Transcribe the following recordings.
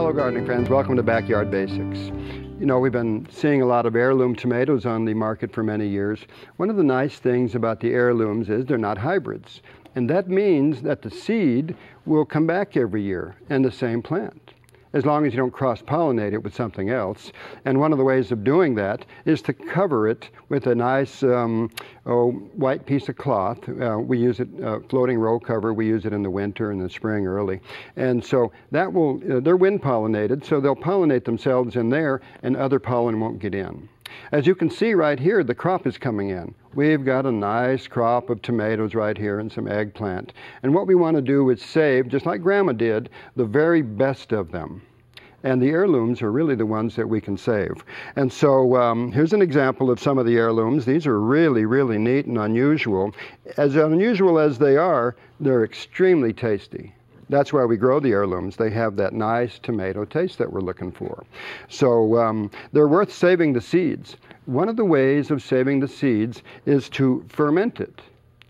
Hello gardening friends, welcome to Backyard Basics. You know, we've been seeing a lot of heirloom tomatoes on the market for many years. One of the nice things about the heirlooms is they're not hybrids. And that means that the seed will come back every year in the same plant, as long as you don't cross-pollinate it with something else. And one of the ways of doing that is to cover it with a nice white piece of cloth. We use it, floating row cover. We use it in the winter and the spring early. And so that will, they're wind pollinated, so they'll pollinate themselves in there and other pollen won't get in. As you can see right here, the crop is coming in. We've got a nice crop of tomatoes right here and some eggplant. And what we want to do is save, just like Grandma did, the very best of them. And the heirlooms are really the ones that we can save. And so here's an example of some of the heirlooms. These are really, really neat and unusual. As unusual as they are, they're extremely tasty. That's why we grow the heirlooms. They have that nice tomato taste that we're looking for. So they're worth saving the seeds. One of the ways of saving the seeds is to ferment it,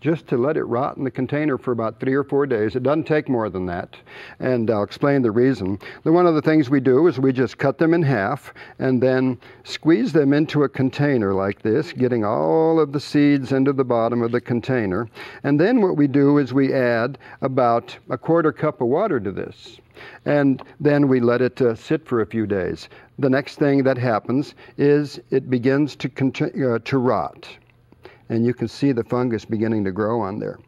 just to let it rot in the container for about 3 or 4 days. It doesn't take more than that, and I'll explain the reason. One of the things we do is we just cut them in half and then squeeze them into a container like this, getting all of the seeds into the bottom of the container. And then what we do is we add about a 1/4 cup of water to this. And then we let it sit for a few days. The next thing that happens is it begins to rot. And you can see the fungus beginning to grow on there.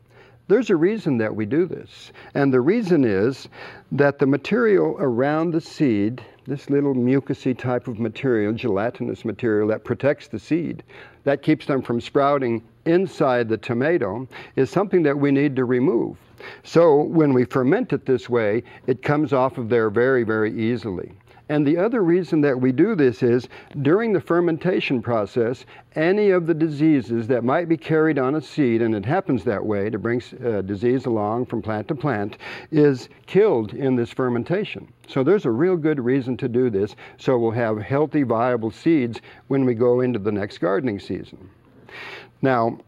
There's a reason that we do this. And the reason is that the material around the seed, this little mucousy type of material, gelatinous material that protects the seed, that keeps them from sprouting inside the tomato, is something that we need to remove. So when we ferment it this way, it comes off of there very, very easily. And the other reason that we do this is during the fermentation process, any of the diseases that might be carried on a seed, and it happens that way to bring disease along from plant to plant, is killed in this fermentation. So there's a real good reason to do this, so we'll have healthy, viable seeds when we go into the next gardening season. Now,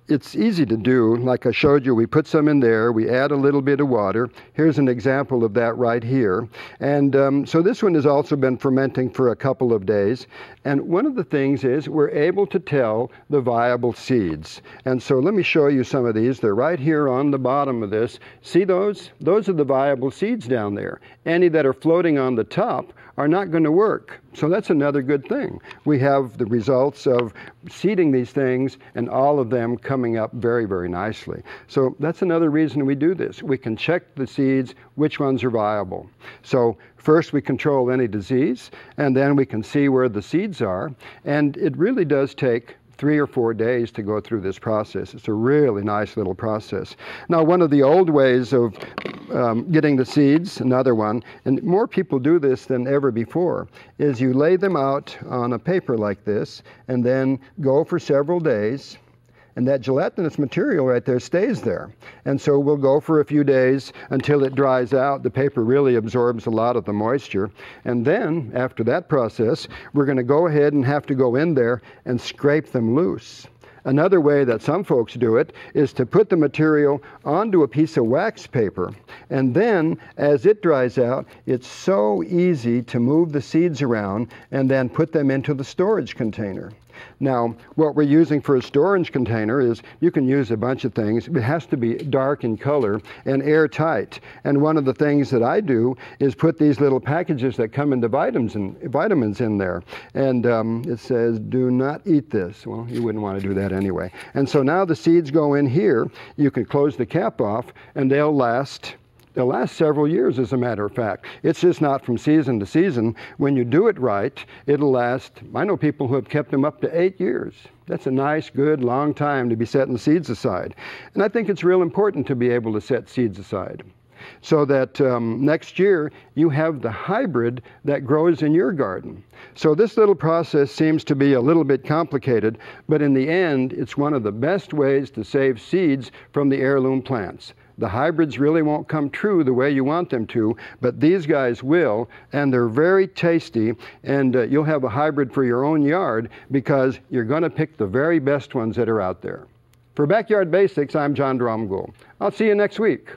it's easy to do. Like I showed you, we put some in there, we add a little bit of water. Here's an example of that right here. And so this one has also been fermenting for a couple of days. And one of the things is we're able to tell the viable seeds. And so let me show you some of these. They're right here on the bottom of this. See those? Those are the viable seeds down there. Any that are floating on the top are not going to work. So that's another good thing. We have the results of seeding these things and all of them coming up very, very nicely. So that's another reason we do this. We can check the seeds, which ones are viable. So first we control any disease, and then we can see where the seeds are. And it really does take 3 or 4 days to go through this process. It's a really nice little process. Now, one of the old ways of getting the seeds, another one, and more people do this than ever before, is you lay them out on a paper like this and then go for several days. And that gelatinous material right there stays there. And so we'll go for a few days until it dries out. The paper really absorbs a lot of the moisture. And then, after that process, we're going to go ahead and have to go in there and scrape them loose. Another way that some folks do it is to put the material onto a piece of wax paper. And then, as it dries out, it's so easy to move the seeds around and then put them into the storage container. Now, what we're using for a storage container is you can use a bunch of things. It has to be dark in color and airtight. And one of the things that I do is put these little packages that come into vitamins in there. And it says, do not eat this. Well, you wouldn't want to do that anyway. And so now the seeds go in here. You can close the cap off and they'll last several years, as a matter of fact. It's just not from season to season. When you do it right, it'll last. I know people who have kept them up to 8 years. That's a nice, good, long time to be setting seeds aside. And I think it's real important to be able to set seeds aside, so that next year you have the hybrid that grows in your garden. So this little process seems to be a little bit complicated, but in the end, it's one of the best ways to save seeds from the heirloom plants. The hybrids really won't come true the way you want them to, but these guys will, and they're very tasty, and you'll have a hybrid for your own yard because you're going to pick the very best ones that are out there. For Backyard Basics, I'm John Dromgoole. I'll see you next week.